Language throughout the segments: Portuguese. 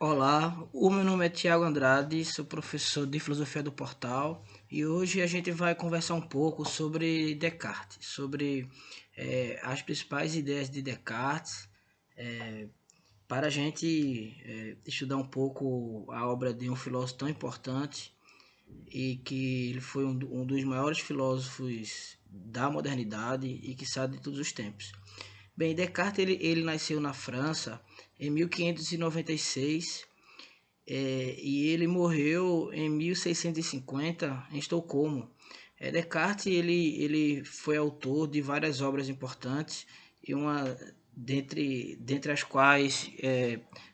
Olá, o meu nome é Tiago Andrade, sou professor de filosofia do Portal e hoje a gente vai conversar um pouco sobre Descartes, sobre as principais ideias de Descartes, para a gente estudar um pouco a obra de um filósofo tão importante e que ele foi um dos maiores filósofos da modernidade e que sabe de todos os tempos. Bem, Descartes ele nasceu na França em 1596 e ele morreu em 1650 em Estocolmo. Descartes ele foi autor de várias obras importantes e uma dentre as quais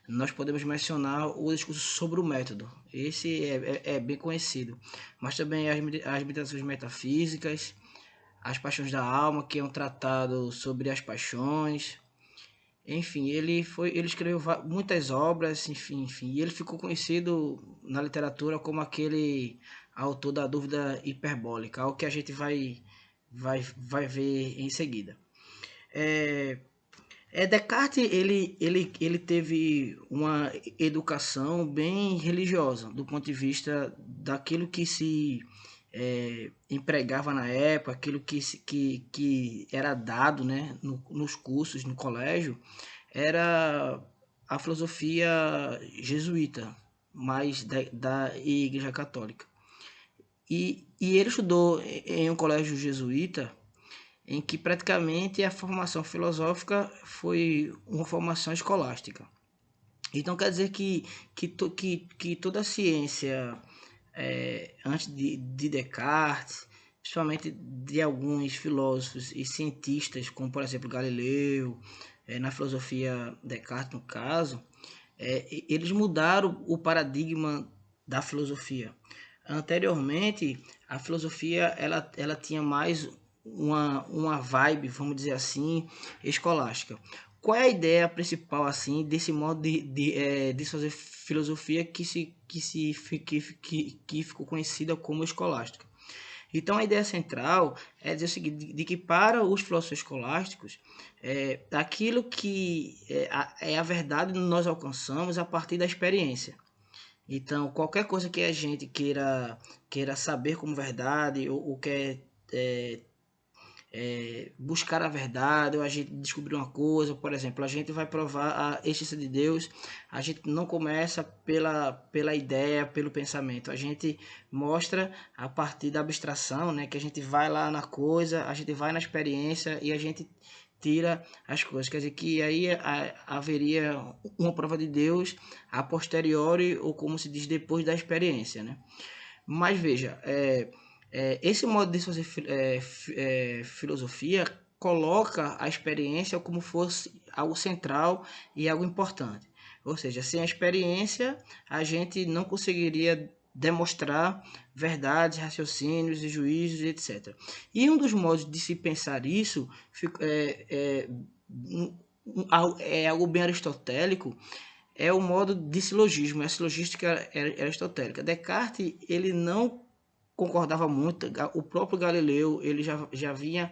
nós podemos mencionar o discurso sobre o método. Esse é bem conhecido, mas também as meditações metafísicas, as paixões da alma, que é um tratado sobre as paixões. Enfim, ele escreveu muitas obras, enfim, e ele ficou conhecido na literatura como aquele autor da dúvida hiperbólica, algo que a gente vai ver em seguida. É, Descartes ele teve uma educação bem religiosa do ponto de vista daquilo que se empregava na época, aquilo que era dado, né, nos cursos no colégio, era a filosofia jesuíta, mais da Igreja Católica. E ele estudou em um colégio jesuíta em que praticamente a formação filosófica foi uma formação escolástica. Então quer dizer que toda a ciência, antes de Descartes, principalmente de alguns filósofos e cientistas, como por exemplo Galileu, na filosofia Descartes no caso, eles mudaram o paradigma da filosofia. Anteriormente, a filosofia ela tinha mais uma vibe, vamos dizer assim, escolástica. Qual é a ideia principal assim desse modo de fazer filosofia que ficou conhecida como escolástica? Então a ideia central é dizer o seguinte, de que para os filósofos escolásticos, aquilo que é a verdade nós alcançamos a partir da experiência. Então, qualquer coisa que a gente queira saber como verdade, ou quer buscar a verdade, ou a gente descobrir uma coisa, por exemplo, a gente vai provar a existência de Deus, a gente não começa pela ideia, pelo pensamento, a gente mostra a partir da abstração, né, que a gente vai lá na coisa, a gente vai na experiência e a gente tira as coisas, quer dizer que aí haveria uma prova de Deus a posteriori, ou como se diz, depois da experiência, né? Mas veja, esse modo de fazer filosofia coloca a experiência como fosse algo central e algo importante. Ou seja, sem a experiência, a gente não conseguiria demonstrar verdades, raciocínios e juízos, etc. E um dos modos de se pensar isso é algo bem aristotélico, é o modo de silogismo, é a silogística aristotélica. Descartes ele não concordava muito, o próprio Galileu ele já vinha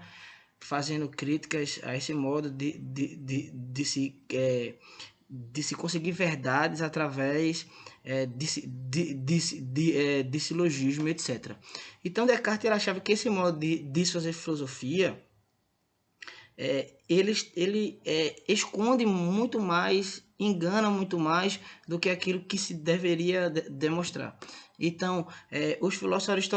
fazendo críticas a esse modo de se conseguir verdades através de silogismo, etc. Então Descartes ele achava que esse modo de se fazer filosofia ele esconde muito mais, engana muito mais do que aquilo que se deveria demonstrar. Então, os filósofos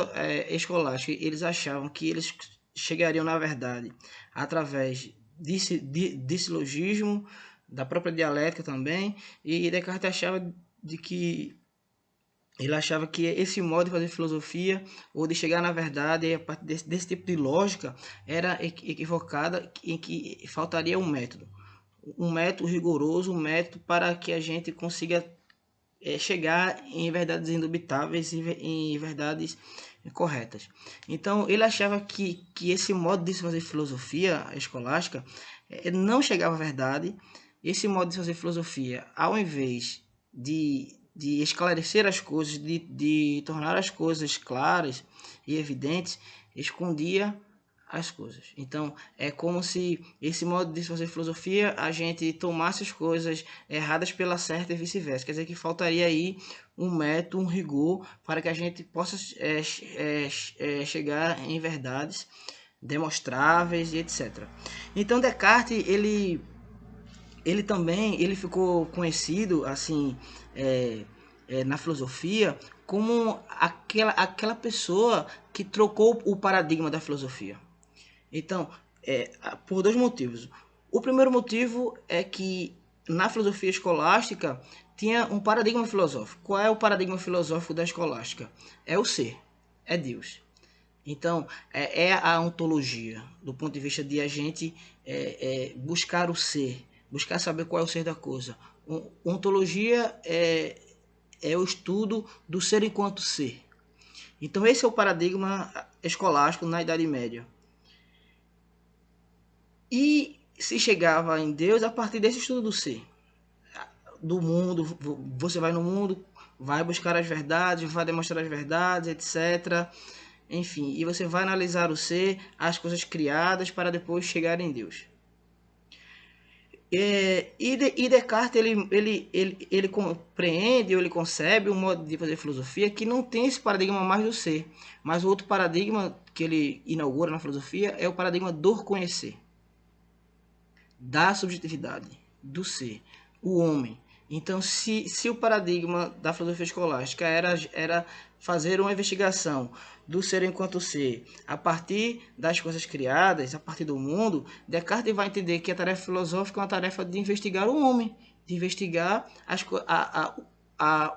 escolásticos, eles achavam que eles chegariam na verdade através de silogismo, da própria dialética também, e Descartes achava de que ele achava que esse modo de fazer filosofia, ou de chegar na verdade, a partir desse tipo de lógica, era equivocada, em que faltaria um método. Um método rigoroso, um método para que a gente consiga chegar em verdades indubitáveis e em verdades corretas. Então, ele achava que esse modo de se fazer filosofia escolástica não chegava à verdade. Esse modo de fazer filosofia, ao invés de esclarecer as coisas, de tornar as coisas claras e evidentes, escondia as coisas. Então, é como se esse modo de fazer filosofia, a gente tomasse as coisas erradas pela certa e vice-versa. Quer dizer que faltaria aí um método, um rigor, para que a gente possa chegar em verdades demonstráveis e etc. Então, Descartes, ele também ele ficou conhecido assim na filosofia como aquela pessoa que trocou o paradigma da filosofia. Então, por dois motivos. O primeiro motivo é que na filosofia escolástica tinha um paradigma filosófico. Qual é o paradigma filosófico da escolástica? É o ser, é Deus. Então, é a ontologia, do ponto de vista de a gente buscar o ser, buscar saber qual é o ser da coisa. Ontologia é o estudo do ser enquanto ser. Então, esse é o paradigma escolástico na Idade Média. E se chegava em Deus a partir desse estudo do ser, do mundo. Você vai no mundo, vai buscar as verdades, vai demonstrar as verdades, etc. Enfim, e você vai analisar o ser, as coisas criadas, para depois chegar em Deus. E Descartes ele compreende, ou ele concebe um modo de fazer filosofia que não tem esse paradigma mais do ser. Mas o outro paradigma que ele inaugura na filosofia é o paradigma do conhecer, da subjetividade, do ser, o homem. Então, se o paradigma da filosofia escolástica era fazer uma investigação do ser enquanto ser a partir das coisas criadas, a partir do mundo, Descartes vai entender que a tarefa filosófica é uma tarefa de investigar o homem, de investigar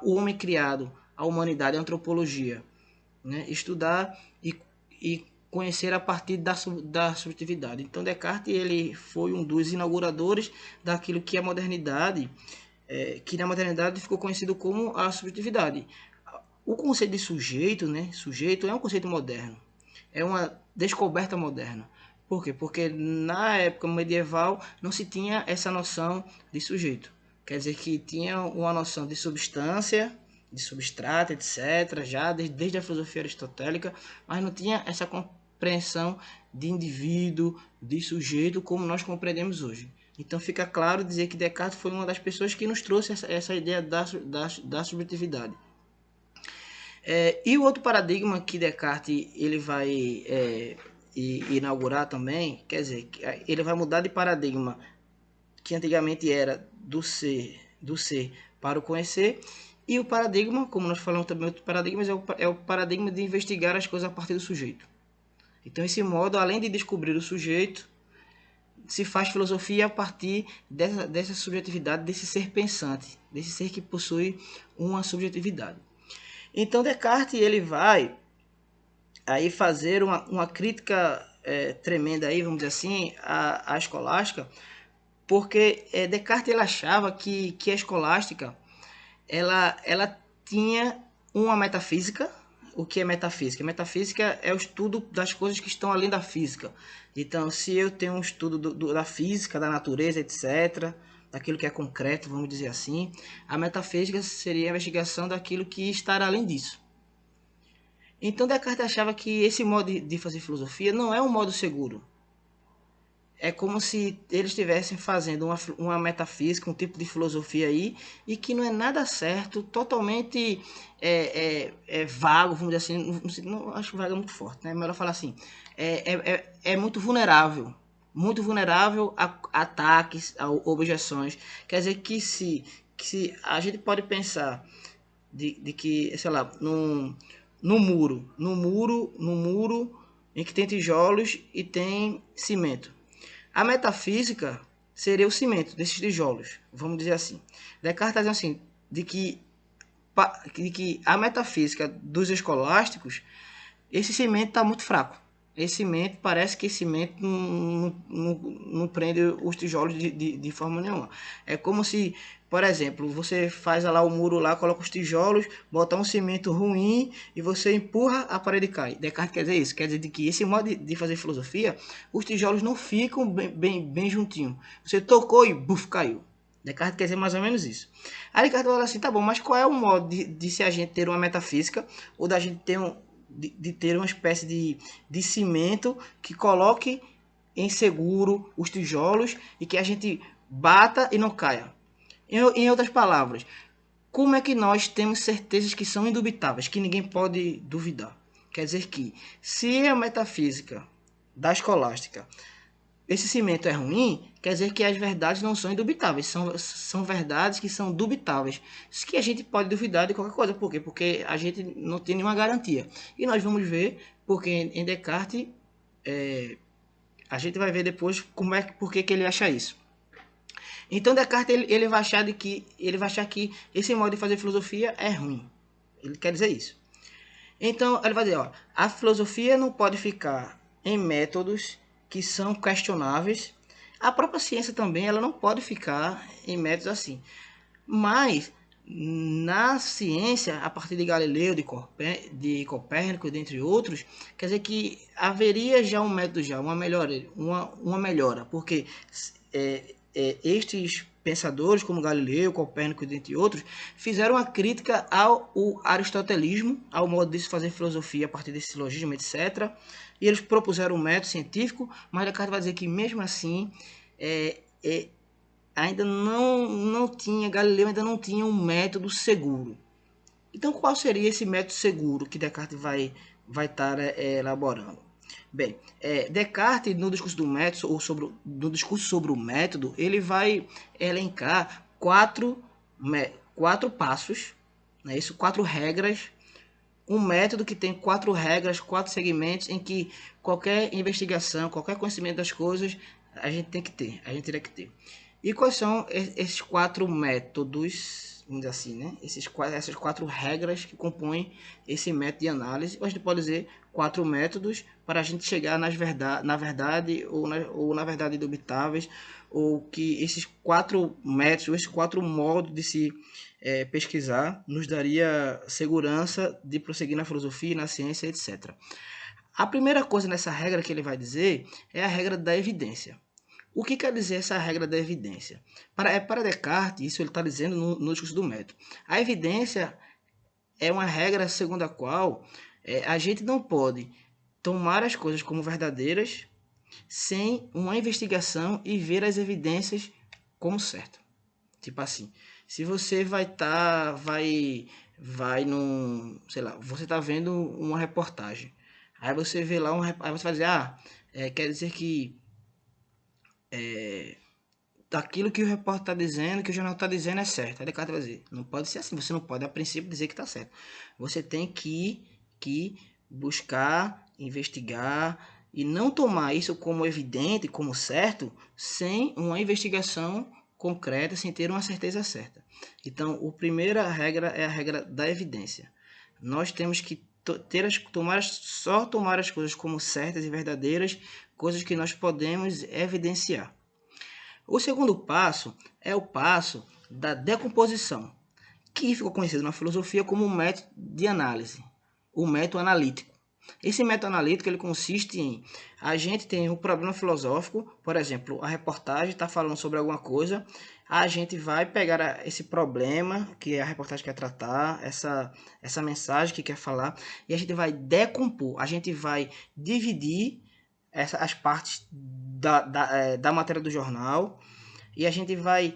o homem criado, a humanidade, a antropologia, né? Estudar e conhecer a partir da subjetividade. Então, Descartes ele foi um dos inauguradores daquilo que a modernidade que na modernidade ficou conhecido como a subjetividade. O conceito de sujeito, né? Sujeito é um conceito moderno, é uma descoberta moderna. Por quê? Porque na época medieval não se tinha essa noção de sujeito. Quer dizer que tinha uma noção de substância, de substrato, etc., já desde a filosofia aristotélica, mas não tinha essa compreensão de indivíduo, de sujeito, como nós compreendemos hoje. Então fica claro dizer que Descartes foi uma das pessoas que nos trouxe essa ideia da subjetividade. E o outro paradigma que Descartes ele vai inaugurar também, quer dizer, ele vai mudar de paradigma que antigamente era do ser para o conhecer, e o paradigma, como nós falamos também, outro paradigma é o paradigma de investigar as coisas a partir do sujeito. Então esse modo, além de descobrir o sujeito, se faz filosofia a partir dessa subjetividade, desse ser pensante, desse ser que possui uma subjetividade. Então Descartes ele vai aí fazer uma crítica tremenda aí, vamos dizer assim, à escolástica, porque Descartes ele achava que a escolástica ela tinha uma metafísica. O que é metafísica? Metafísica é o estudo das coisas que estão além da física. Então, se eu tenho um estudo da física, da natureza, etc., daquilo que é concreto, vamos dizer assim, a metafísica seria a investigação daquilo que está além disso. Então, Descartes achava que esse modo de fazer filosofia não é um modo seguro. É como se eles estivessem fazendo uma metafísica, um tipo de filosofia aí, e que não é nada certo, totalmente vago, vamos dizer assim, não acho que vago é muito forte, né? Melhor falar assim, é muito vulnerável a ataques, a objeções. Quer dizer que se a gente pode pensar de que, sei lá, no muro em que tem tijolos e tem cimento. A metafísica seria o cimento desses tijolos, vamos dizer assim. Descartes está dizendo assim, de que a metafísica dos escolásticos, esse cimento está muito fraco. Esse cimento, parece que esse cimento não prende os tijolos de forma nenhuma. É como se, por exemplo, você faz lá o muro lá, coloca os tijolos, bota um cimento ruim e você empurra, a parede cai. Descartes quer dizer isso, quer dizer que esse modo de fazer filosofia, os tijolos não ficam bem juntinho. Você tocou e buf, caiu. Descartes quer dizer mais ou menos isso. Aí Descartes fala assim, tá bom, mas qual é o modo de se a gente ter uma metafísica ou da gente ter de ter uma espécie de cimento que coloque em seguro os tijolos e que a gente bata e não caia. Em outras palavras, como é que nós temos certezas que são indubitáveis, que ninguém pode duvidar? Quer dizer que, se a metafísica da escolástica, esse cimento é ruim, quer dizer que as verdades não são indubitáveis, são verdades que são dubitáveis, que a gente pode duvidar de qualquer coisa. Por quê? Porque a gente não tem nenhuma garantia. E nós vamos ver, porque em Descartes, a gente vai ver depois por que ele acha isso. Então Descartes ele vai achar que esse modo de fazer filosofia é ruim. Ele quer dizer isso. Então ele vai dizer, ó, a filosofia não pode ficar em métodos que são questionáveis. A própria ciência também, ela não pode ficar em métodos assim. Mas na ciência, a partir de Galileu, de Copérnico, dentre outros, quer dizer que haveria já um método, uma melhora, porque estes pensadores como Galileu, Copérnico, dentre outros, fizeram uma crítica ao aristotelismo, ao modo de se fazer filosofia a partir desse silogismo, etc. E eles propuseram um método científico, mas Descartes vai dizer que mesmo assim ainda não tinha, Galileu ainda não tinha um método seguro. Então qual seria esse método seguro que Descartes vai estar elaborando? Bem, Descartes, no discurso do método, ou no discurso sobre o método, ele vai elencar quatro passos, né, isso, 4 regras, um método que tem 4 regras, 4 segmentos, em que qualquer investigação, qualquer conhecimento das coisas, a gente teria que ter. E quais são esses 4 métodos, vamos dizer assim, né? Essas 4 regras que compõem esse método de análise. Ou a gente pode dizer 4 métodos para a gente chegar na verdade ou na verdade indubitáveis, ou que esses 4 métodos, esses 4 modos de se pesquisar nos daria segurança de prosseguir na filosofia, na ciência, etc. A primeira coisa nessa regra que ele vai dizer é a regra da evidência. O que quer dizer essa regra da evidência? Para Descartes, isso ele está dizendo no discurso do método. A evidência é uma regra segundo a qual a gente não pode tomar as coisas como verdadeiras sem uma investigação e ver as evidências como certo. Tipo assim, se você vai num, sei lá, você está vendo uma reportagem, aí você vê lá aí você vai dizer, quer dizer que daquilo que o repórter está dizendo, que o jornal está dizendo é certo. Aí Descartes vai dizer, não pode ser assim, você não pode a princípio dizer que está certo. Você tem que buscar, investigar e não tomar isso como evidente, como certo, sem uma investigação concreta, sem ter uma certeza certa. Então, a primeira regra é a regra da evidência. Nós temos que só tomar as coisas como certas e verdadeiras, coisas que nós podemos evidenciar. O segundo passo é o passo da decomposição, que ficou conhecido na filosofia como um método de análise, o método analítico. Esse método analítico ele consiste em a gente tem um problema filosófico, por exemplo, a reportagem está falando sobre alguma coisa, a gente vai pegar esse problema que a reportagem quer tratar, essa mensagem que quer falar, e a gente vai decompor, a gente vai dividir as partes da matéria do jornal e a gente vai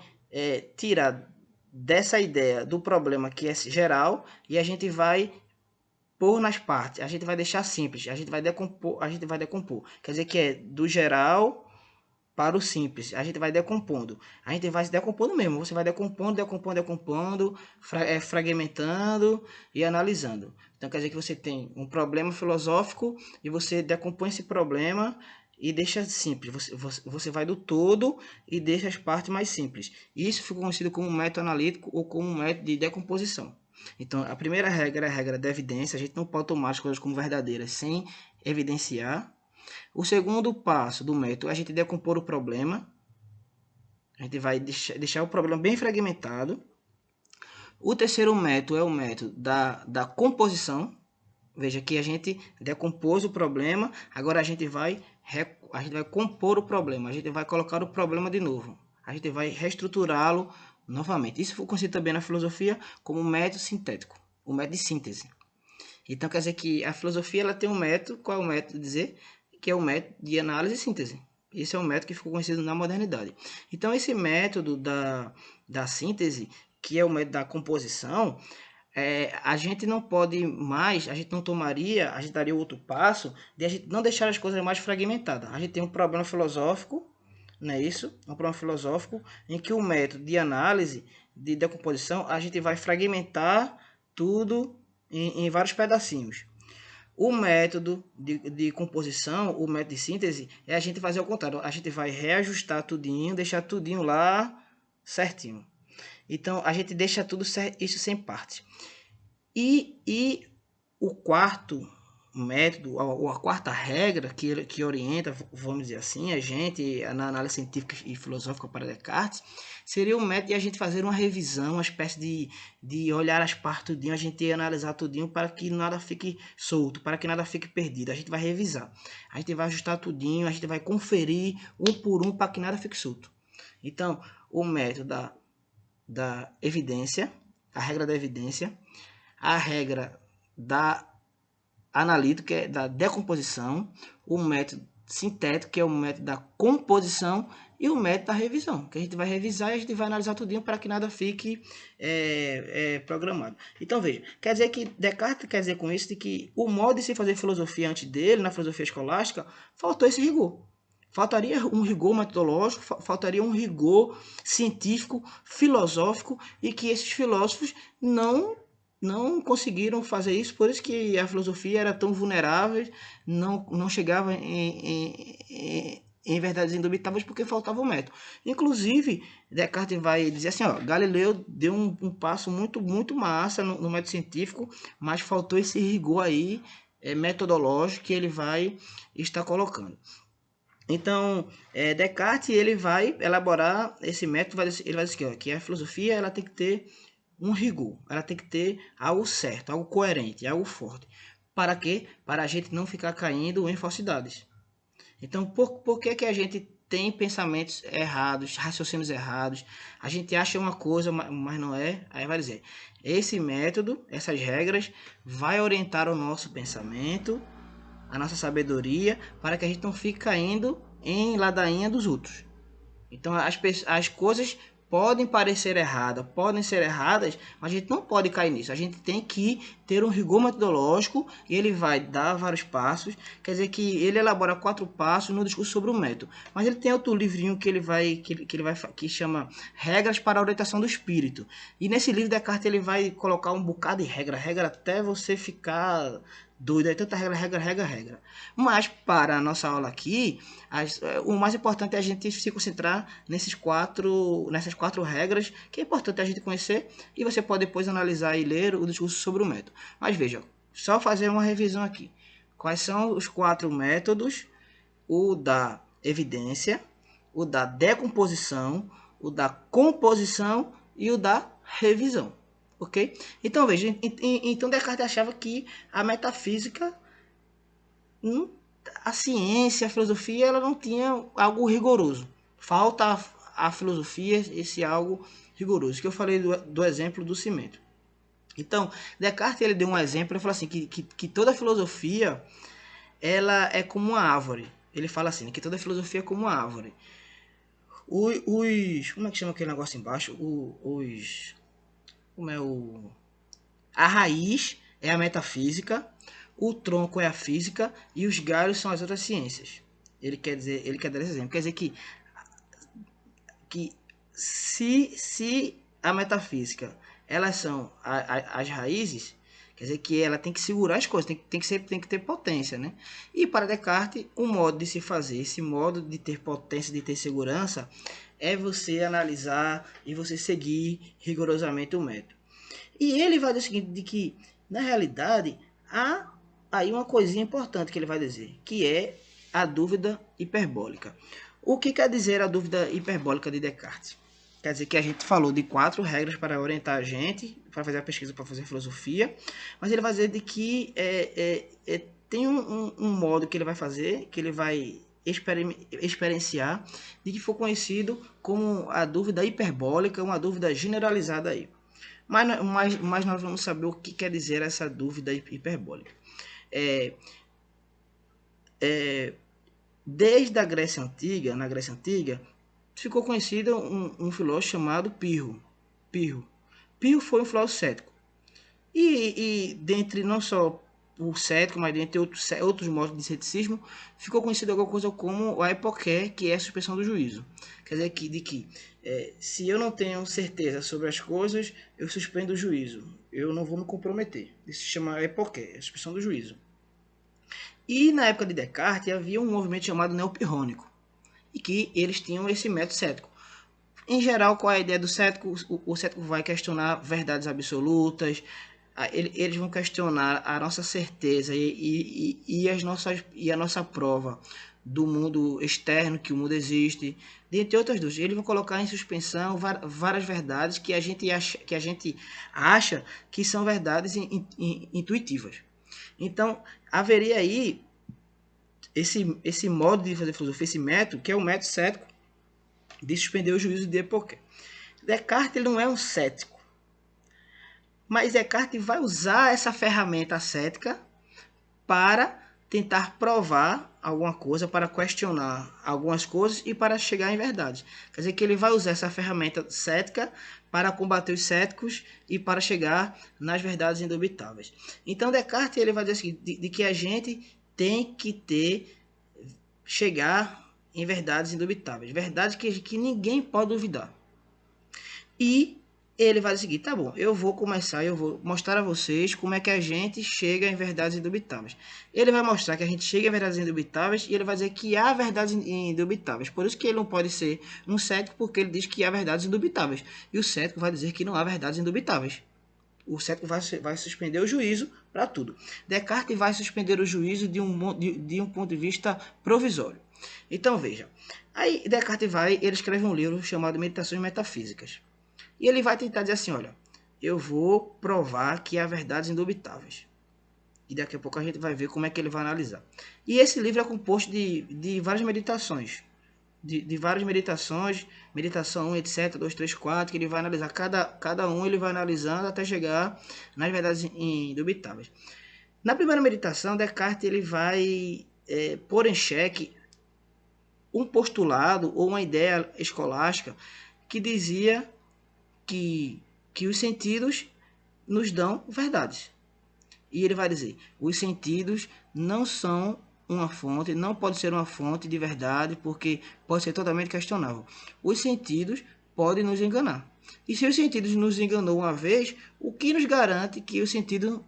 tirar dessa ideia do problema que é geral e a gente vai pôr nas partes, a gente vai deixar simples, a gente vai decompor. Quer dizer que é do geral para o simples, a gente vai decompondo. A gente vai se decompondo mesmo, você vai decompondo, fragmentando e analisando. Então quer dizer que você tem um problema filosófico e você decompõe esse problema e deixa simples. Você vai do todo e deixa as partes mais simples. Isso ficou conhecido como método analítico ou como método de decomposição. Então, a primeira regra é a regra da evidência. A gente não pode tomar as coisas como verdadeiras sem evidenciar. O segundo passo do método é a gente decompor o problema. A gente vai deixar o problema bem fragmentado. O terceiro método é o método da composição. Veja que a gente decompôs o problema, agora a gente vai compor o problema, a gente vai colocar o problema de novo, a gente vai reestruturá-lo novamente. Isso foi conhecido também na filosofia como método sintético, o método de síntese. Então quer dizer que a filosofia ela tem um método, qual é o método? Dizer que é o método de análise e síntese. Esse é um método que ficou conhecido na modernidade. Então esse método da síntese, que é o método da composição, a gente não pode mais, a gente não tomaria, a gente daria outro passo de a gente não deixar as coisas mais fragmentadas. A gente tem um problema filosófico, não é isso? Um problema filosófico em que o método de análise, de decomposição, a gente vai fragmentar tudo em vários pedacinhos. O método de composição, o método de síntese, é a gente fazer o contrário. A gente vai reajustar tudinho, deixar tudinho lá certinho. Então, a gente deixa tudo isso sem parte. E o quarto método, ou a quarta regra que orienta, vamos dizer assim, a gente na análise científica e filosófica para Descartes, seria o método de a gente fazer uma revisão, uma espécie de olhar as partes tudinho, a gente analisar tudinho para que nada fique solto, para que nada fique perdido. A gente vai revisar, a gente vai ajustar tudinho, a gente vai conferir um por um para que nada fique solto. Então, o método da evidência, a regra da evidência, a regra da analítica, que é da decomposição, o método sintético, que é o método da composição, e o método da revisão, que a gente vai revisar e a gente vai analisar tudinho para que nada fique programado. Então, veja, quer dizer que Descartes quer dizer com isso de que o modo de se fazer filosofia antes dele, na filosofia escolástica, faltou esse rigor. Faltaria um rigor metodológico, faltaria um rigor científico, filosófico, e que esses filósofos não conseguiram fazer isso, por isso que a filosofia era tão vulnerável, não chegava em verdades indubitáveis, porque faltava o método. Inclusive, Descartes vai dizer assim, ó, Galileu deu um passo muito massa no método científico, mas faltou esse rigor aí metodológico que ele vai estar colocando. Então, Descartes ele vai elaborar esse método, ele vai dizer que a filosofia ela tem que ter um rigor, ela tem que ter algo certo, algo coerente, algo forte. Para quê? Para a gente não ficar caindo em falsidades. Então, por que a gente tem pensamentos errados, raciocínios errados? A gente acha uma coisa, mas não é. Aí vai dizer, esse método, essas regras, vai orientar o nosso pensamento, a nossa sabedoria, para que a gente não fique caindo em ladainha dos outros. Então as coisas podem parecer erradas, podem ser erradas, mas a gente não pode cair nisso. A gente tem que ter um rigor metodológico e ele vai dar vários passos. Quer dizer que ele elabora 4 passos no discurso sobre o método. Mas ele tem outro livrinho que chama Regras para a Orientação do Espírito. E nesse livro Descartes ele vai colocar um bocado de regra até você ficar doido, é tanta regra. Mas para a nossa aula aqui, o mais importante é a gente se concentrar nessas quatro regras, que é importante a gente conhecer, e você pode depois analisar e ler o discurso sobre o método. Mas veja, só fazer uma revisão aqui. Quais são os 4 métodos? O da evidência, o da decomposição, o da composição e o da revisão. Ok? Então veja, então Descartes achava que a metafísica, a ciência, a filosofia, ela não tinha algo rigoroso. Falta a filosofia esse algo rigoroso, que eu falei do exemplo do cimento. Então, Descartes ele deu um exemplo, ele falou assim, que toda filosofia ela é como uma árvore. Ele fala assim, que toda filosofia é como uma árvore. Como é que chama aquele negócio embaixo? A raiz é a metafísica, o tronco é a física e os galhos são as outras ciências. Ele quer dar esse exemplo. Quer dizer que se a metafísica elas são as raízes, quer dizer que ela tem que segurar as coisas, tem que ter potência, né? E para Descartes, o modo de se fazer, esse modo de ter potência, de ter segurança, é você analisar e você seguir rigorosamente o método. E ele vai dizer o seguinte, de que, na realidade, há aí uma coisinha importante que ele vai dizer, que é a dúvida hiperbólica. O que quer dizer a dúvida hiperbólica de Descartes? Quer dizer que a gente falou de 4 regras para orientar a gente, para fazer a pesquisa, para fazer filosofia, mas ele vai dizer de que tem um modo que ele vai fazer, que ele vai experienciar, de que foi conhecido como a dúvida hiperbólica, uma dúvida generalizada aí. mas nós vamos saber o que quer dizer essa dúvida hiperbólica. Desde a Grécia Antiga, na Grécia Antiga, ficou conhecido um filósofo chamado Pirro. Pirro foi um filósofo cético. E dentre não só o cético, mas dentre outros modos de ceticismo, ficou conhecido alguma coisa como a epoqué, que é a suspensão do juízo. Quer dizer, se eu não tenho certeza sobre as coisas, eu suspendo o juízo. Eu não vou me comprometer. Isso se chama epoqué, a suspensão do juízo. E na época de Descartes havia um movimento chamado neopirrônico, e que eles tinham esse método cético. Em geral, qual é a ideia do cético? O cético vai questionar verdades absolutas, eles vão questionar a nossa certeza e a nossa prova do mundo externo, que o mundo existe, dentre outras dúvidas. Eles vão colocar em suspensão várias verdades que a gente acha que são verdades intuitivas. Então, haveria aí esse modo de fazer filosofia, esse método, que é o método cético, de suspender o juízo de epoqué. Descartes ele não é um cético, mas Descartes vai usar essa ferramenta cética para tentar provar alguma coisa, para questionar algumas coisas e para chegar em verdade. Quer dizer que ele vai usar essa ferramenta cética para combater os céticos e para chegar nas verdades indubitáveis. Então Descartes ele vai dizer assim, de que a gente tem que chegar em verdades indubitáveis, verdades que ninguém pode duvidar. E ele vai dizer o seguinte, tá bom, eu vou mostrar a vocês como é que a gente chega em verdades indubitáveis. Ele vai mostrar que a gente chega em verdades indubitáveis e ele vai dizer que há verdades indubitáveis. Por isso que ele não pode ser um cético, porque ele diz que há verdades indubitáveis. E o cético vai dizer que não há verdades indubitáveis. O cético vai suspender o juízo para tudo. Descartes vai suspender o juízo de um ponto de vista provisório. Então veja, aí Descartes ele escreve um livro chamado Meditações Metafísicas. E ele vai tentar dizer assim, olha, eu vou provar que há verdades indubitáveis. E daqui a pouco a gente vai ver como é que ele vai analisar. E esse livro é composto de várias meditações. De várias meditações, meditação 1, etc, 2, 3, 4, que ele vai analisar. Cada um ele vai analisando até chegar nas verdades indubitáveis. Na primeira meditação, Descartes ele vai pôr em xeque um postulado ou uma ideia escolástica que dizia que os sentidos nos dão verdades. E ele vai dizer, os sentidos não são uma fonte, não pode ser uma fonte de verdade, porque pode ser totalmente questionável. Os sentidos podem nos enganar. E se os sentidos nos enganou uma vez, o que nos garante que o sentido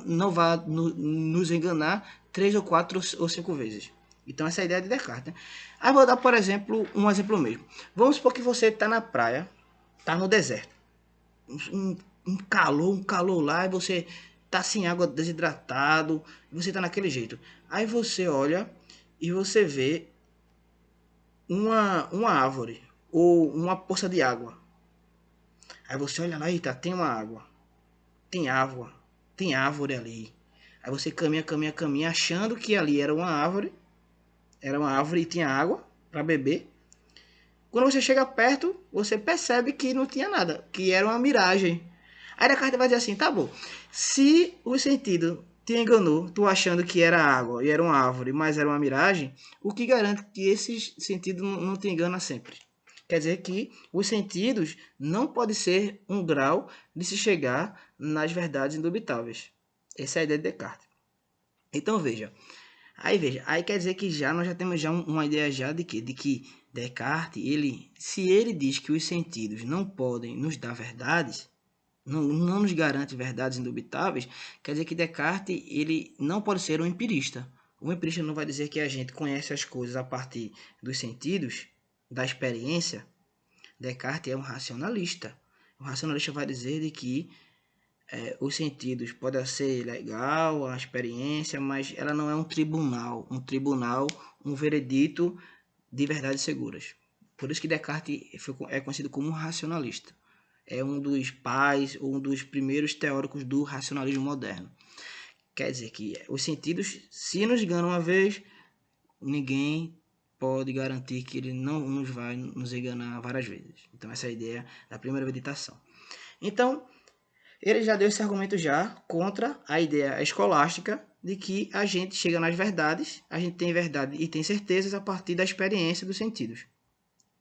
não vai nos enganar 3 ou 4 ou 5 vezes? Então essa é a ideia de Descartes. Né? Aí vou dar, por exemplo, um exemplo mesmo. Vamos supor que você está na praia, tá no deserto. Um calor lá, e você tá sem água, desidratado, você tá naquele jeito. Aí você olha e você vê uma árvore ou uma poça de água. Aí você olha lá e tem uma água. Tem árvore ali. Aí você caminha, achando que ali era uma árvore e tinha água para beber. Quando você chega perto, você percebe que não tinha nada, que era uma miragem. Aí a carta vai dizer assim, tá bom, se o sentido te enganou, tu achando que era água e era uma árvore, mas era uma miragem, o que garante que esse sentido não te engana sempre? Quer dizer que os sentidos não pode ser um grau de se chegar nas verdades indubitáveis. Essa é a ideia de Descartes. Então veja, aí quer dizer que nós já temos uma ideia já de que Descartes, se ele diz que os sentidos não podem nos dar verdades, não nos garante verdades indubitáveis, quer dizer que Descartes ele não pode ser um empirista. O empirista não vai dizer que a gente conhece as coisas a partir dos sentidos, da experiência. Descartes é um racionalista. O racionalista vai dizer de que os sentidos podem ser legal, a experiência, mas ela não é um tribunal, um veredito de verdades seguras. Por isso que Descartes é conhecido como um racionalista. É um dos pais, um dos primeiros teóricos do racionalismo moderno. Quer dizer que os sentidos, se nos enganam uma vez, ninguém pode garantir que ele não nos vai nos enganar várias vezes. Então essa é a ideia da primeira meditação. Então, ele já deu esse argumento já contra a ideia escolástica de que a gente chega nas verdades, a gente tem verdade e tem certezas a partir da experiência dos sentidos.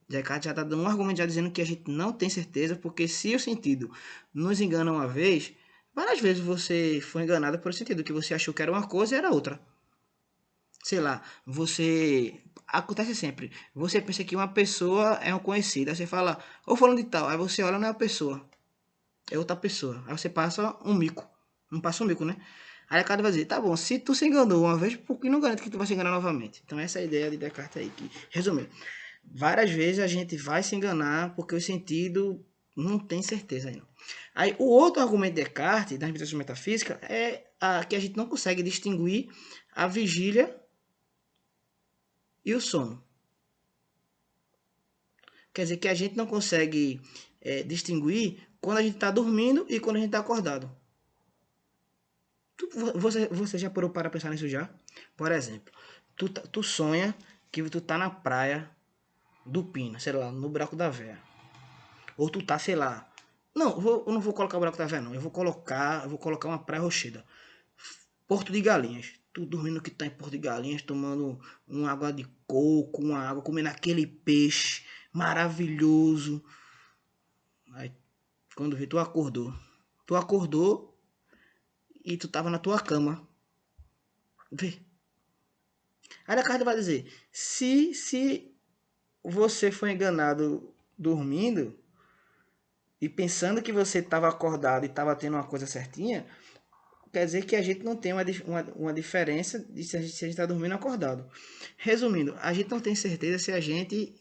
Descartes já está dando um argumento já dizendo que a gente não tem certeza, porque se o sentido nos engana uma vez, várias vezes você foi enganado pelo sentido, que você achou que era uma coisa e era outra. Sei lá, você... Acontece sempre. Você pensa que uma pessoa é um conhecido, aí você fala, ou falando de tal, aí você olha, não é uma pessoa, é outra pessoa. Aí você passa um mico. Não passa um mico, né? Aí a cara vai dizer, tá bom, se tu se enganou uma vez, por que não garante que tu vai se enganar novamente? Então essa é a ideia de Descartes aí, que, resumindo, várias vezes a gente vai se enganar porque o sentido não tem certeza ainda. Aí o outro argumento de Descartes, das limitações metafísicas, é que a gente não consegue distinguir a vigília e o sono. Quer dizer que a gente não consegue distinguir quando a gente está dormindo e quando a gente está acordado. Você já parou para pensar nisso já? Por exemplo, tu sonha que tu tá na praia do Pina, sei lá, no Buraco da Véia. Ou tu tá, sei lá... Não, eu não vou colocar o Buraco da Véia, não. Eu vou colocar uma praia rocheda. Porto de Galinhas. Tu dormindo que tá em Porto de Galinhas, tomando uma água de coco, uma água, comendo aquele peixe maravilhoso. Aí, quando vê, tu acordou. Tu acordou e tu tava na tua cama. Vê. Aí a carta vai dizer, se você foi enganado dormindo e pensando que você estava acordado e estava tendo uma coisa certinha, quer dizer que a gente não tem uma diferença de se a gente está dormindo acordado. Resumindo, a gente não tem certeza se a gente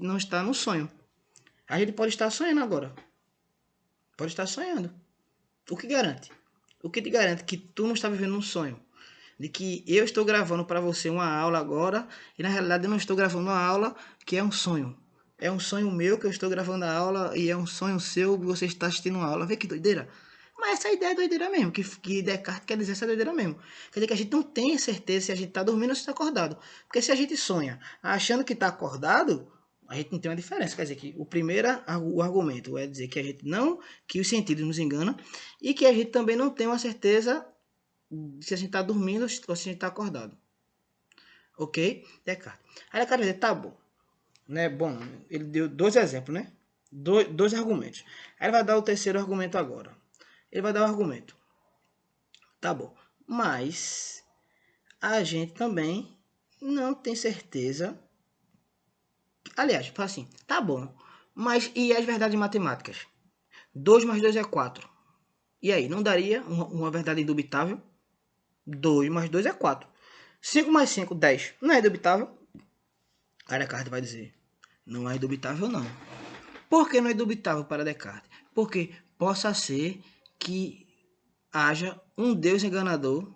não está no sonho. A gente pode estar sonhando agora. Pode estar sonhando. O que garante? O que te garante que tu não está vivendo um sonho? De que eu estou gravando para você uma aula agora e na realidade eu não estou gravando uma aula que é um sonho. É um sonho meu que eu estou gravando a aula e é um sonho seu que você está assistindo uma aula. Vê que doideira. Mas essa ideia é doideira mesmo, que Descartes quer dizer essa doideira mesmo. Quer dizer que a gente não tem certeza se a gente está dormindo ou se está acordado. Porque se a gente sonha achando que está acordado, a gente não tem uma diferença. Quer dizer que o argumento é dizer que a gente não, que os sentidos nos enganam e que a gente também não tem uma certeza se a gente está dormindo ou se a gente está acordado. Ok? Descartes. Aí Descartes vai dizer, tá bom. Né? Bom, ele deu dois exemplos, né? Dois argumentos. Aí ele vai dar o terceiro argumento agora. Ele vai dar o argumento. Tá bom. Mas a gente também não tem certeza. Aliás, fala assim, tá bom. Mas e as verdades matemáticas? 2 mais 2 é 4. E aí, não daria uma verdade indubitável? 2 mais 2 é 4. 5 mais 5, 10. Não é indubitável? Aí Descartes vai dizer, não é indubitável não. Por que não é indubitável para Descartes? Porque possa ser que haja um Deus enganador,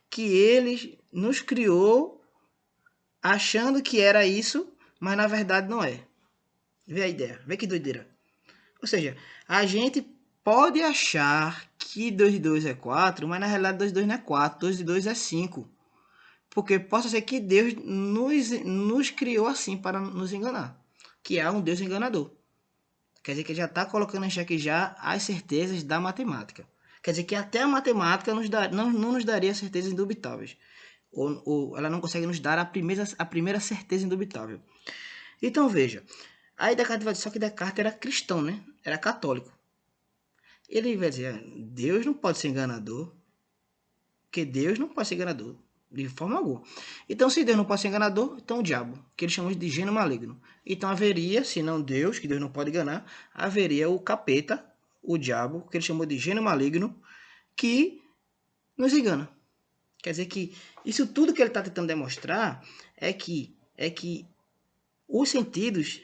que ele nos criou achando que era isso, mas na verdade não é. Vê a ideia, vê que doideira. Ou seja, a gente pode achar que 2 de 2 é 4, mas na realidade 2 de 2 não é 4, 2 de 2 é 5. Porque possa ser que Deus nos criou assim para nos enganar. Que há um Deus enganador. Quer dizer que já está colocando em xeque já as certezas da matemática. Quer dizer que até a matemática não nos daria certezas indubitáveis. Ou ela não consegue nos dar a primeira certeza indubitável. Então veja, aí Descartes vai dizer, só que Descartes era cristão, né? Era católico. Ele vai dizer, Deus não pode ser enganador. Porque Deus não pode ser enganador. De forma alguma. Então, se Deus não pode ser enganador, então o diabo, que eles chamam de gênio maligno. Então haveria, se não Deus, que Deus não pode enganar, haveria o capeta, o diabo, que ele chamou de gênio maligno, que nos engana. Quer dizer que isso tudo que ele está tentando demonstrar é que os sentidos,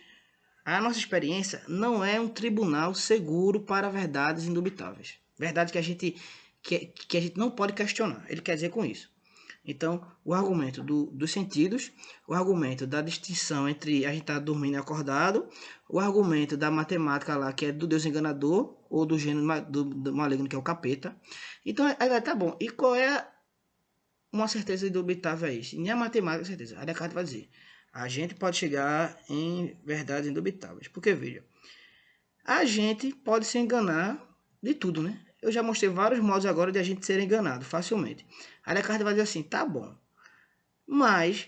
a nossa experiência, não é um tribunal seguro para verdades indubitáveis. Verdades que a gente não pode questionar. Ele quer dizer com isso. Então, o argumento dos sentidos, o argumento da distinção entre a gente estar dormindo e acordado, o argumento da matemática lá, que é do Deus enganador, ou do gênio do maligno, que é o capeta. Então, aí tá bom. E qual é uma certeza indubitável a isso. Nem a matemática é certeza. A Descartes vai dizer, a gente pode chegar em verdades indubitáveis. Porque, veja, a gente pode se enganar de tudo, né? Eu já mostrei vários modos agora de a gente ser enganado facilmente. A Descartes vai dizer assim, tá bom, mas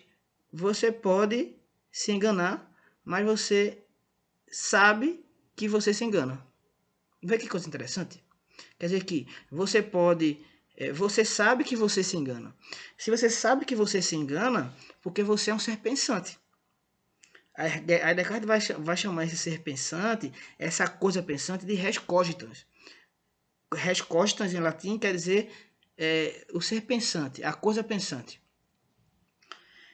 você pode se enganar, mas você sabe que você se engana. Vê que coisa interessante? Quer dizer que você pode... você sabe que você se engana. Se você sabe que você se engana, porque você é um ser pensante. A Descartes vai chamar esse ser pensante, essa coisa pensante, de res cogitans. Res cogitans em latim quer dizer o ser pensante, a coisa pensante.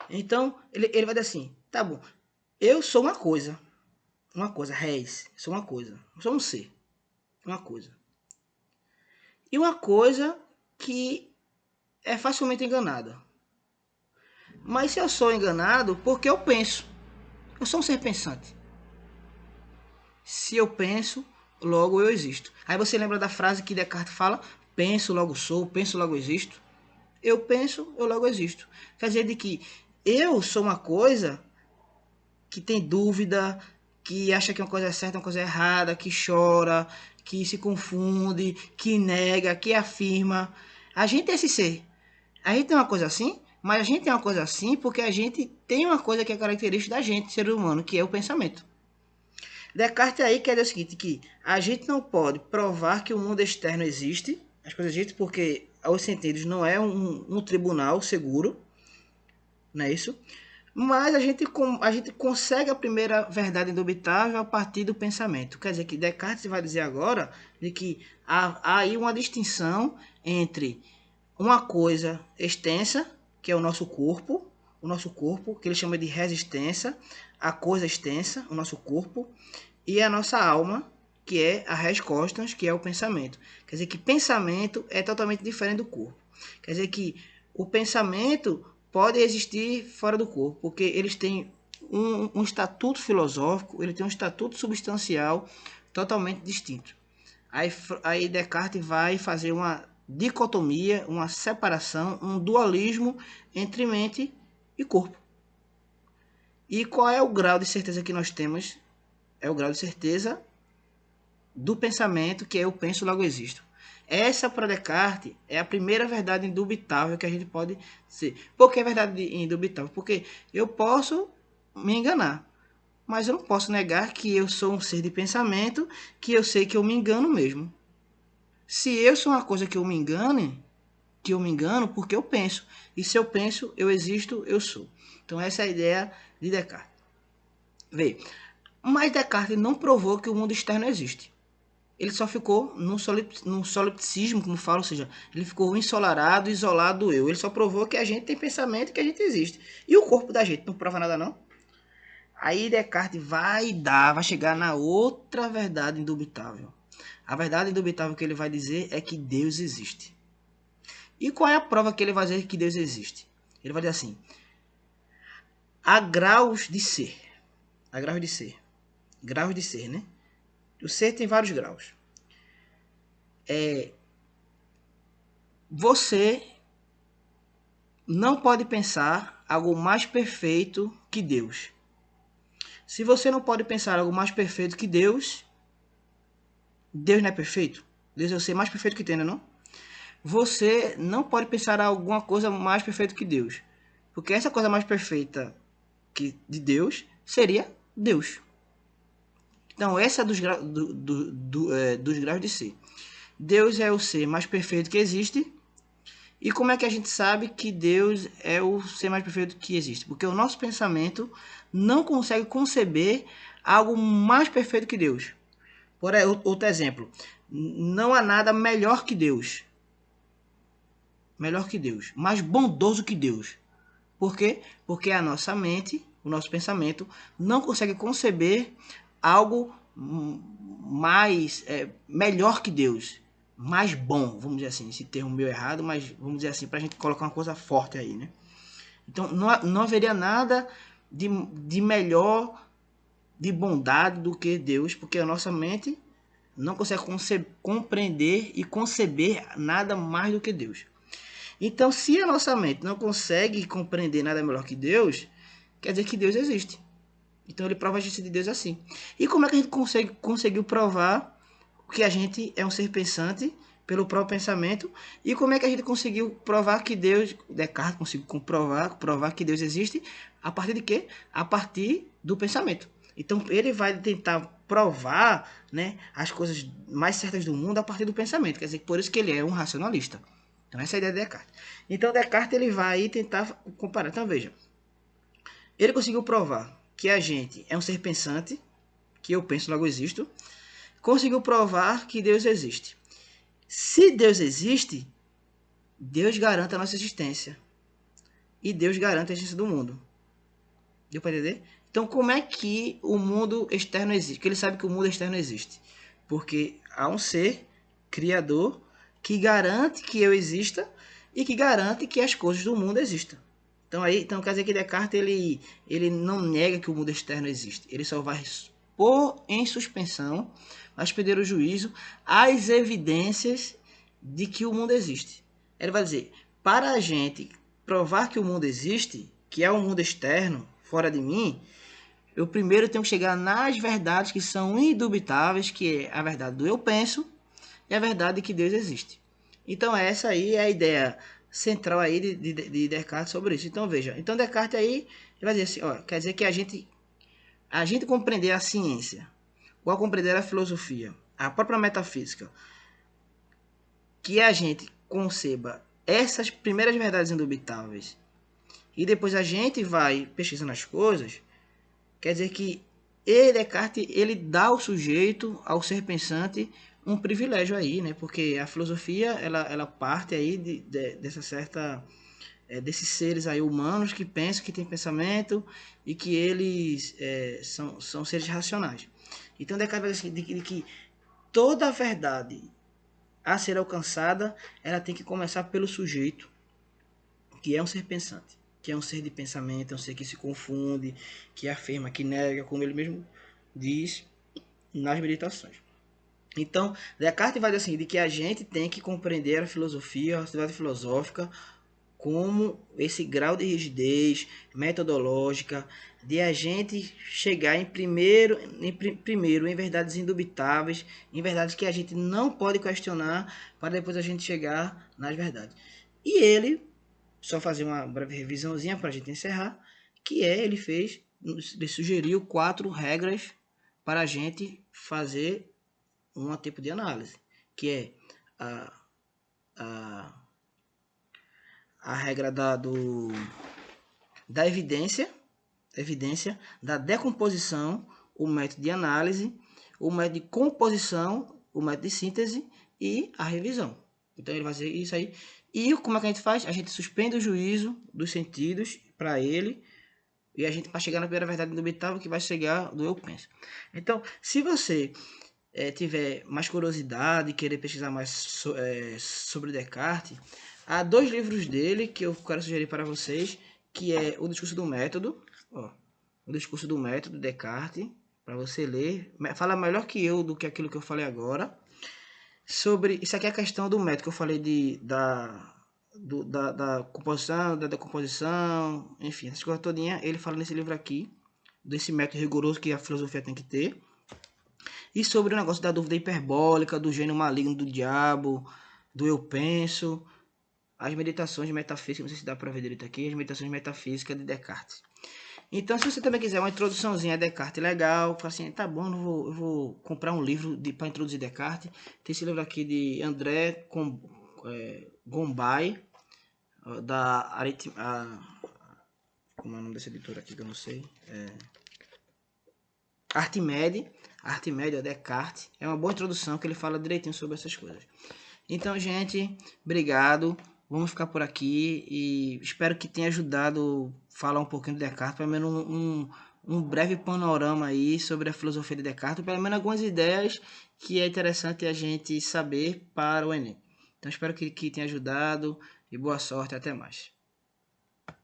Então, ele vai dizer assim, tá bom, eu sou uma coisa, res, sou uma coisa, sou um ser, uma coisa. E uma coisa que é facilmente enganada. Mas se eu sou enganado, porque eu penso. Eu sou um ser pensante. Se eu penso, logo eu existo. Aí você lembra da frase que Descartes fala? Penso, logo sou, penso, logo existo. Eu penso, eu logo existo. Quer dizer de que eu sou uma coisa que tem dúvida, que acha que uma coisa é certa, uma coisa é errada, que chora, que se confunde, que nega, que afirma. A gente é esse ser. A gente tem uma coisa assim, mas a gente tem uma coisa assim porque a gente tem uma coisa que é característica da gente, ser humano, que é o pensamento. Descartes aí quer dizer o seguinte, que a gente não pode provar que o mundo externo existe, as coisas existem porque aos sentidos não é um tribunal seguro, não é isso? Mas a gente consegue a primeira verdade indubitável a partir do pensamento. Quer dizer que Descartes vai dizer agora de que há aí uma distinção entre uma coisa extensa, que é o nosso corpo, que ele chama de resistência, a coisa extensa, o nosso corpo, e a nossa alma, que é a res constans, que é o pensamento. Quer dizer que pensamento é totalmente diferente do corpo. Quer dizer que o pensamento pode existir fora do corpo, porque eles têm um estatuto filosófico, ele tem um estatuto substancial totalmente distinto. Aí Descartes vai fazer uma dicotomia, uma separação, um dualismo entre mente e corpo. E qual é o grau de certeza que nós temos? É o grau de certeza do pensamento, que é eu penso, logo existo. Essa, para Descartes, é a primeira verdade indubitável que a gente pode ser. Por que é verdade indubitável? Porque eu posso me enganar, mas eu não posso negar que eu sou um ser de pensamento, que eu sei que eu me engano mesmo. Se eu sou uma coisa que eu me engano porque eu penso. E se eu penso, eu existo, eu sou. Então essa é a ideia de Descartes. Vê, mas Descartes não provou que o mundo externo existe. Ele só ficou num solipsismo, como fala, ou seja, ele ficou ensolarado, isolado do eu. Ele só provou que a gente tem pensamento e que a gente existe. E o corpo da gente não prova nada não? Aí Descartes vai chegar na outra verdade indubitável. A verdade indubitável que ele vai dizer é que Deus existe. E qual é a prova que ele vai dizer que Deus existe? Ele vai dizer assim, há graus de ser. Há graus de ser. Graus de ser, né? O ser tem vários graus. Você não pode pensar algo mais perfeito que Deus. Se você não pode pensar algo mais perfeito que Deus, Deus não é perfeito? Deus é o ser mais perfeito que tem, não? Você não pode pensar alguma coisa mais perfeita que Deus. Porque essa coisa mais perfeita de Deus seria Deus. Então, essa é dos graus de ser. Deus é o ser mais perfeito que existe. E como é que a gente sabe que Deus é o ser mais perfeito que existe? Porque o nosso pensamento não consegue conceber algo mais perfeito que Deus. Por outro exemplo, não há nada melhor que Deus. Melhor que Deus. Mais bondoso que Deus. Por quê? Porque a nossa mente, o nosso pensamento, não consegue conceber algo mais melhor que Deus. Mais bom, vamos dizer assim. Esse termo meio errado, mas vamos dizer assim, para a gente colocar uma coisa forte aí, né? Então, não haveria nada de melhor, de bondade do que Deus, porque a nossa mente não consegue compreender e conceber nada mais do que Deus. Então, se a nossa mente não consegue compreender nada melhor que Deus, quer dizer que Deus existe. Então, ele prova a existência de Deus assim. E como é que a gente conseguiu provar que a gente é um ser pensante pelo próprio pensamento? E como é que a gente conseguiu provar que Deus, Descartes conseguiu provar que Deus existe a partir de quê? A partir do pensamento. Então, ele vai tentar provar, né, as coisas mais certas do mundo a partir do pensamento. Quer dizer, por isso que ele é um racionalista. Então, essa é a ideia de Descartes. Então, Descartes ele vai aí tentar comparar. Então, veja. Ele conseguiu provar que a gente é um ser pensante, que eu penso, logo existo. Conseguiu provar que Deus existe. Se Deus existe, Deus garante a nossa existência. E Deus garante a existência do mundo. Deu para entender? Então, como é que o mundo externo existe? Porque ele sabe que o mundo externo existe. Porque há um ser criador que garante que eu exista e que garante que as coisas do mundo existam. Então quer dizer que Descartes ele não nega que o mundo externo existe. Ele só vai pôr em suspensão, vai perder o juízo, as evidências de que o mundo existe. Ele vai dizer, para a gente provar que o mundo existe, que é um mundo externo, fora de mim, eu primeiro tenho que chegar nas verdades que são indubitáveis, que é a verdade do eu penso e a verdade de que Deus existe. Então essa aí é a ideia central aí de Descartes sobre isso. Então veja, então Descartes aí ele vai dizer assim, ó, quer dizer que a gente compreender a ciência, ou a compreender a filosofia, a própria metafísica, que a gente conceba essas primeiras verdades indubitáveis e depois a gente vai pesquisando as coisas, quer dizer que Descartes ele dá ao sujeito, ao ser pensante, um privilégio aí, né? Porque a filosofia ela parte aí dessa certa desses seres aí humanos que pensam, que têm pensamento e que eles são seres racionais. Então Descartes vai dizer de que toda a verdade a ser alcançada, ela tem que começar pelo sujeito, que é um ser pensante, que é um ser de pensamento, é um ser que se confunde, que afirma, que nega, como ele mesmo diz nas meditações. Então, Descartes vai dizer assim, de que a gente tem que compreender a filosofia, a atividade filosófica, como esse grau de rigidez metodológica, de a gente chegar primeiro em verdades indubitáveis, em verdades que a gente não pode questionar, para depois a gente chegar nas verdades. E ele, só fazer uma breve revisãozinha para a gente encerrar, ele sugeriu 4 regras para a gente fazer um tipo de análise, que é a regra da evidência, da decomposição, o método de análise, o método de composição, o método de síntese e a revisão. Então ele vai fazer isso aí. E como é que a gente faz? A gente suspende o juízo dos sentidos para ele e a gente vai chegar na primeira verdade indubitável, que vai chegar do eu penso. Então, se você tiver mais curiosidade e querer pesquisar mais sobre Descartes, há 2 livros dele que eu quero sugerir para vocês, que é O Discurso do Método, O Discurso do Método, Descartes, para você ler. Fala melhor que eu do que aquilo que eu falei agora. Sobre isso aqui é a questão do método que eu falei da composição, da decomposição, enfim, essas coisas todinha, ele fala nesse livro aqui, desse método rigoroso que a filosofia tem que ter. E sobre o negócio da dúvida hiperbólica, do gênio maligno do diabo, do eu penso, as meditações metafísicas, não sei se dá para ver direito aqui, as meditações metafísicas de Descartes. Então, se você também quiser uma introduçãozinha a Descartes legal, fala assim, tá bom, eu vou comprar um livro para introduzir Descartes. Tem esse livro aqui de André Gombay, da como é o nome dessa editora aqui que eu não sei? Artimédia, Descartes. É uma boa introdução que ele fala direitinho sobre essas coisas. Então, gente, obrigado. Vamos ficar por aqui e espero que tenha ajudado a falar um pouquinho de Descartes, pelo menos um breve panorama aí sobre a filosofia de Descartes, pelo menos algumas ideias que é interessante a gente saber para o Enem. Então, espero que tenha ajudado e boa sorte, até mais.